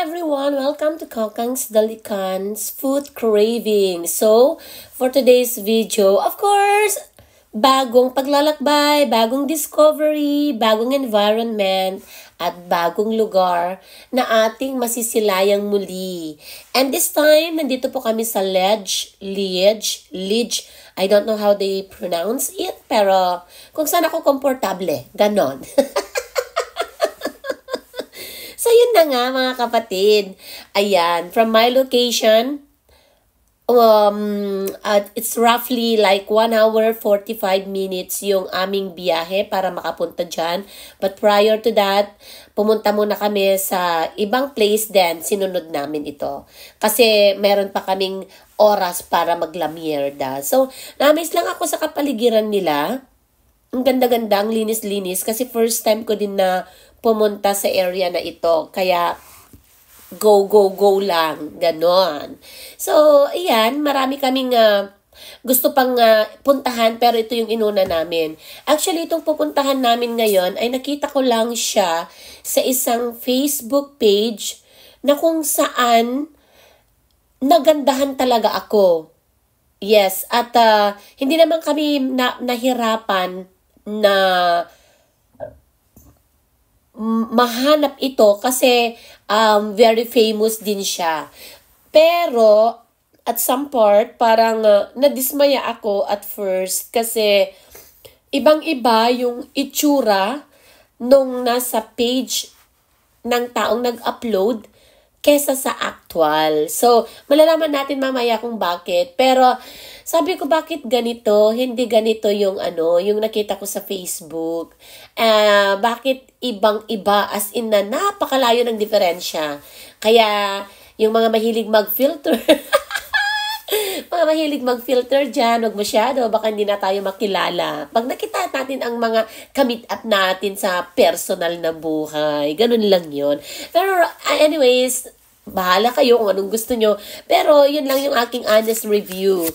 everyone! Welcome to Kokang's Dalikans Food Craving. So, for today's video, of course, bagong paglalakbay, bagong discovery, bagong environment, at bagong lugar na ating masisilayang muli. And this time, nandito po kami sa Liege. I don't know how they pronounce it, pero kung saan ako komportable, ganon. So, yun na nga mga kapatid. Ayan, from my location, it's roughly like 1 hour 45 minutes yung aming biyahe para makapunta dyan. But prior to that, pumunta muna kami sa ibang place din, sinunod namin ito. Kasi meron pa kaming oras para maglamierda. So, namiss lang ako sa kapaligiran nila. Ang ganda-ganda, ang linis-linis. Kasi first time ko din na pumunta sa area na ito. Kaya, go lang. Ganon. So, ayan, marami kaming gusto pang puntahan, pero ito yung inuna namin. Actually, itong pupuntahan namin ngayon, ay nakita ko lang siya sa isang Facebook page na kung saan nagandahan talaga ako. Yes, at hindi naman kami nahirapan na mahanap ito kasi very famous din siya. Pero at some part parang nadismaya ako at first kasi ibang-iba yung itsura nung nasa page ng taong nag-upload kesa sa actual. So, malalaman natin mamaya kung bakit. Pero, sabi ko bakit ganito, hindi ganito yung yung nakita ko sa Facebook. Bakit ibang-iba as in na napakalayo ng diferensya. Kaya, yung mga mahilig mag-filter, mga mahilig mag-filter dyan, huwag masyado, baka hindi na tayo makilala. Pag nakita natin ang mga kamit up natin sa personal na buhay, ganun lang yun. Pero anyways, bahala kayo kung anong gusto nyo. Pero yun lang yung aking honest review.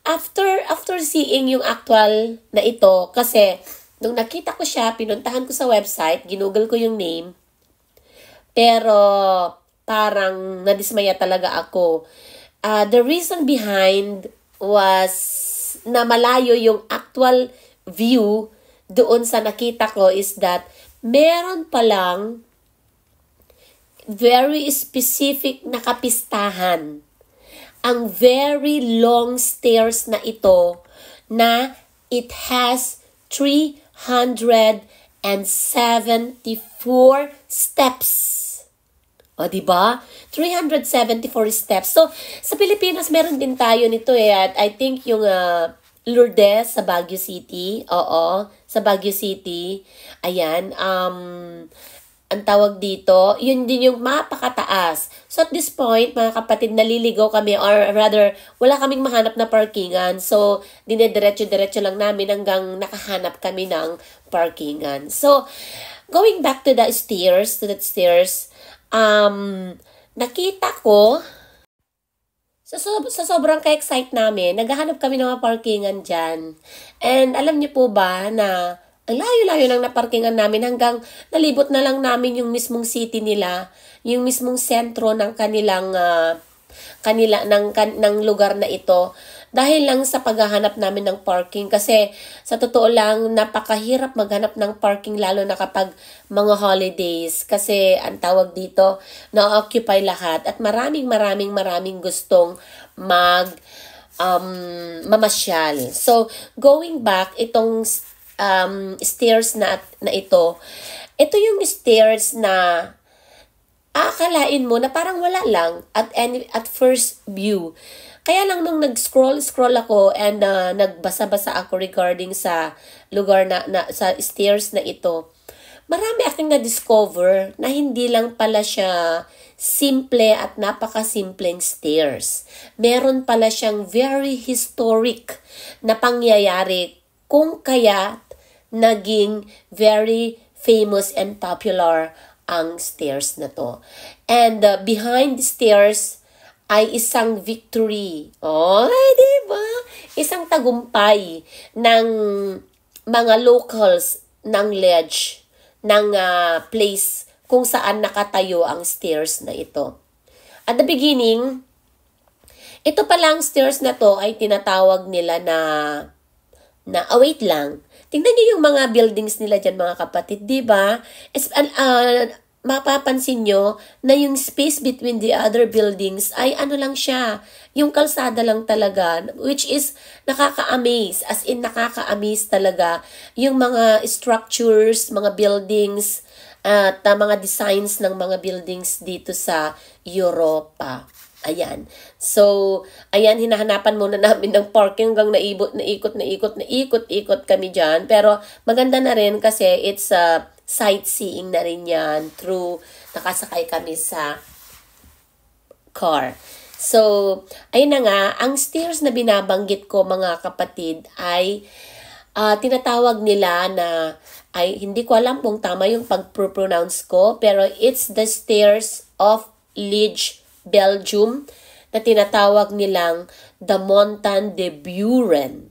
After seeing yung actual na ito, kasi nung nakita ko siya, pinuntahan ko sa website, ginugol ko yung name, pero parang nadismaya talaga ako. The reason behind was na malayo yung actual view doon sa nakita ko is that meron palang very specific na kapistahan. Ang very long stairs na ito na it has 374 steps. O, diba? 374 steps. So, sa Pilipinas, meron din tayo nito At I think yung Lourdes sa Baguio City. Oo, sa Baguio City. Ayan. Ang tawag dito, yun din yung mapakataas. So, at this point, mga kapatid, naliligaw kami or rather, wala kaming mahanap na parkingan. So, dinediretso-diretso lang namin hanggang nakahanap kami ng parkingan. So, going back to that stairs, nakita ko, sa sobrang ka-excite namin, naghahanap kami ng mga parkingan dyan. And alam niyo po ba na ang layo-layo lang na parkingan namin hanggang nalibot na lang namin yung mismong city nila, yung mismong sentro ng ng lugar na ito. Dahil lang sa paghahanap namin ng parking kasi sa totoo lang napakahirap maghanap ng parking lalo na kapag mga holidays kasi ang tawag dito na-occupy lahat at maraming gustong mamasyal. So going back itong stairs na ito yung stairs na akalain mo na parang wala lang at first view. Kaya lang nung nag-scroll ako and nagbasa-basa ako regarding sa lugar sa stairs na ito, marami aking na-discover na hindi lang pala siya simple at napakasimpleng stairs. Meron pala siyang very historic na pangyayari kung kaya naging very famous and popular ang stairs na to. And behind the stairs ay isang victory. Diba? Isang tagumpay ng mga locals ng Liege, ng place kung saan nakatayo ang stairs na ito. At the beginning, ito palang stairs na to ay tinatawag nila wait lang. Tingnan niyo yung mga buildings nila dyan, mga kapatid, di ba? Mapapansin nyo na yung space between the other buildings ay ano lang siya, yung kalsada lang talaga, which is nakaka-amaze, as in nakaka-amaze talaga yung mga structures, mga buildings, at mga designs ng mga buildings dito sa Europa. Ayan. So, ayan, hinahanapan muna namin ng parking hanggang naikot kami dyan. Pero maganda na rin kasi it's sightseeing na rin yan through nakasakay kami sa car. So, ayun na nga, ang stairs na binabanggit ko mga kapatid ay tinatawag nila na, ay hindi ko alam kung tama yung pag-pronounce ko, pero it's the stairs of Liege, Belgium, na tinatawag nilang the Montagne de Buren.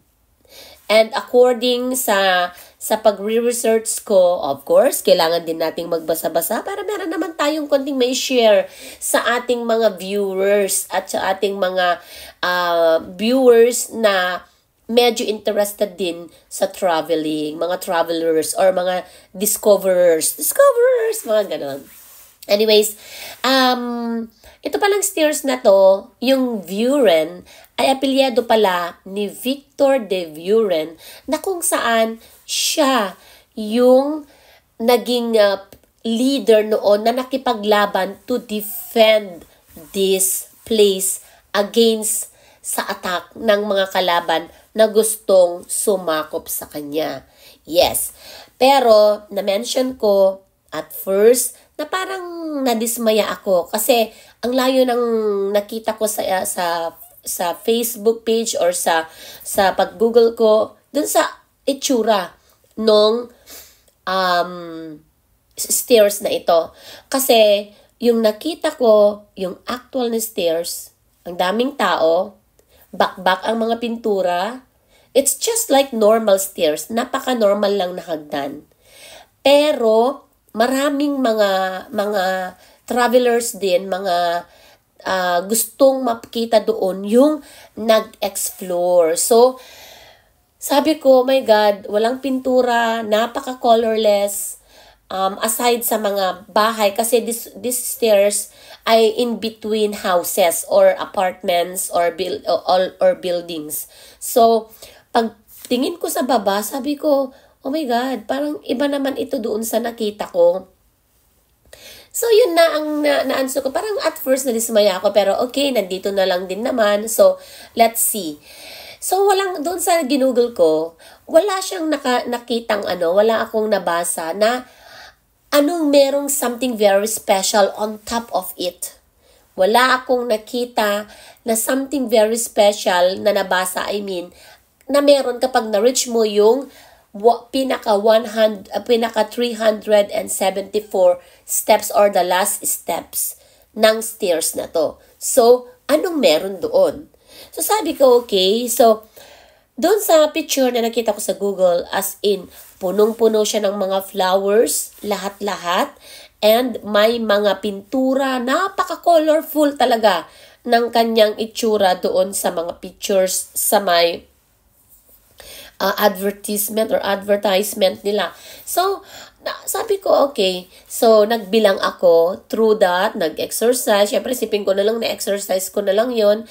And according sa pagre-research ko, of course, kailangan din nating magbasa-basa para meron naman tayong konting may share sa ating mga viewers at sa ating mga viewers na medyo interested din sa traveling, mga travelers or mga discoverers, mga ganon. Anyways, ito palang stairs na to, yung Buren, ay apelyado pala ni Victor de Buren na kung saan siya yung naging leader noon na nakipaglaban to defend this place against sa attack ng mga kalaban na gustong sumakop sa kanya. Yes. Pero, na-mention ko at first na parang nadismaya ako kasi ang layo ng nakita ko sa Facebook page or sa pag-Google ko dun sa itsura nung stairs na ito. Kasi yung nakita ko, yung actual na stairs, ang daming tao, bakbak ang mga pintura. It's just like normal stairs. Napaka-normal lang na hagdan. Pero maraming mga travelers din, mga gustong makita doon yung nag-explore. So, sabi ko, oh my God, walang pintura, napaka-colorless. Aside sa mga bahay, kasi this stairs ay in between houses or apartments or buildings. So, pag tingin ko sa baba, sabi ko, oh my God, parang iba naman ito doon sa nakita ko. So, yun na ang na-answer ko. Parang at first nadismaya ako, pero okay, nandito na lang din naman. So, let's see. So, doon sa ginugol ko, wala siyang nakitang wala akong nabasa na merong something very special on top of it. Wala akong nakita na something very special na nabasa, na meron kapag na-reach mo yung pinaka 374 steps or the last steps ng stairs na to. So, anong meron doon? So, sabi ko, okay. So, doon sa picture na nakita ko sa Google, as in, punong-puno siya ng mga flowers, lahat-lahat, and may mga pintura, napaka-colorful talaga ng kanyang itsura doon sa mga pictures sa may advertisement nila. So, sabi ko, okay. So, nagbilang ako through that, nag-exercise. Siyempre, sipin ko na lang, na-exercise ko na lang yon.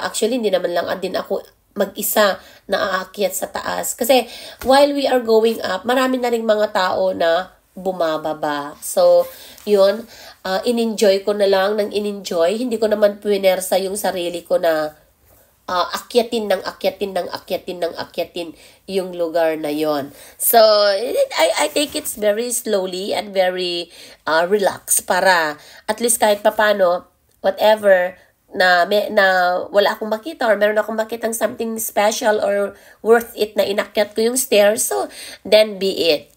Actually, hindi naman lang din ako mag-isa na aakyat sa taas. Kasi, while we are going up, marami na rin mga tao na bumababa. So, yun, in-enjoy ko na lang ng in-enjoy. Hindi ko naman puwinersa yung sarili ko na akyatin yung lugar na yon. So, I take it very slowly and very relaxed para at least kahit papano, whatever, na wala akong makita or meron akong makitang something special or worth it na inakyat ko yung stairs, so, then be it.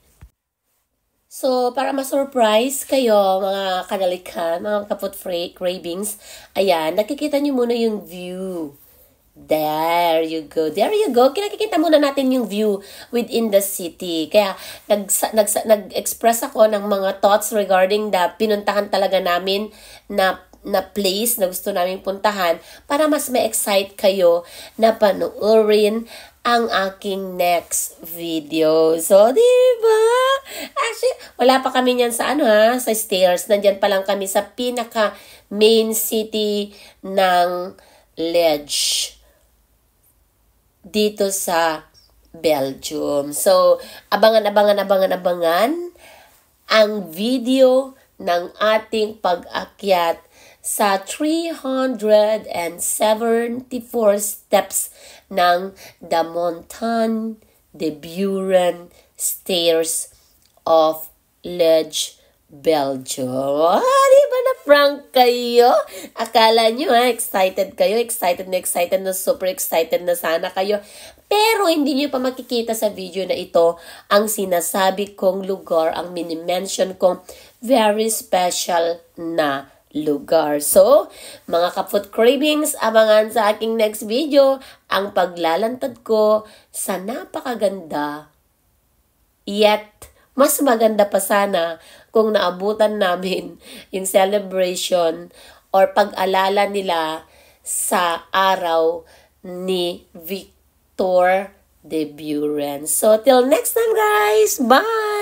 So, para ma-surprise kayo, mga kanalikan, mga kaput cravings, ayan, nakikita nyo muna yung view. There you go. There you go. Kinakikita muna natin yung view within the city. Kaya nag-express ako ng mga thoughts regarding the pinuntahan talaga namin na place na gusto namin puntahan para mas ma-excite kayo na panoorin ang aking next video. So, di ba? Actually, wala pa kami niyan sa sa stairs. Nandiyan pa lang kami sa pinaka main city ng Liege dito sa Belgium. So, abangan ang video ng ating pag-akyat sa 374 steps ng the Montagne de Buren Stairs of Liege, Belgium. Di ba na-prank kayo? Akala nyo excited kayo, excited na super excited na sana kayo. Pero hindi nyo pa makikita sa video na ito ang sinasabi kong lugar, ang mini-mention kong very special na lugar. So, mga ka-food cravings, abangan sa aking next video ang paglalantad ko sa napakaganda yet mas maganda pa sana kung naabutan namin yung celebration or pag-alala nila sa araw ni Victor de Buren. So, till next time guys! Bye!